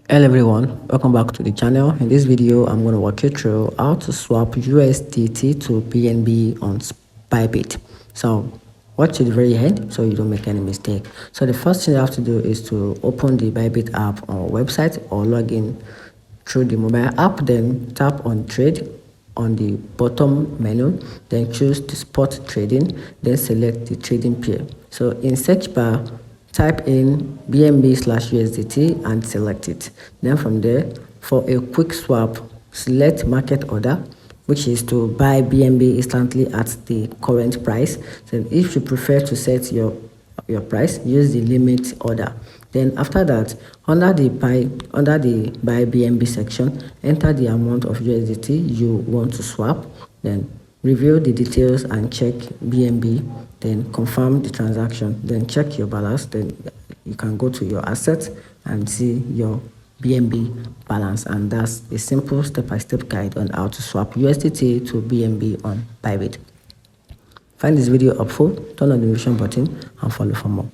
Hello everyone, welcome back to the channel. In this video I'm going to walk you through how to swap USDT to BNB on Bybit. So watch to the very end so you don't make any mistake. So the first thing you have to do is to open the Bybit app or website or log in through the mobile app, then tap on trade on the bottom menu, then choose the spot trading, then select the trading pair. So in search bar, type in BNB/USDT and select it. Then from there, for a quick swap, select market order, which is to buy BNB instantly at the current price. So if you prefer to set your price, use the limit order. Then after that, under the buy BNB section, enter the amount of USDT you want to swap, then review the details and check BNB, then confirm the transaction, then check your balance. Then you can go to your assets and see your BNB balance, and that's a simple step-by-step guide on how to swap USDT to BNB on Bybit. Find this video helpful, turn on the notification button and follow for more.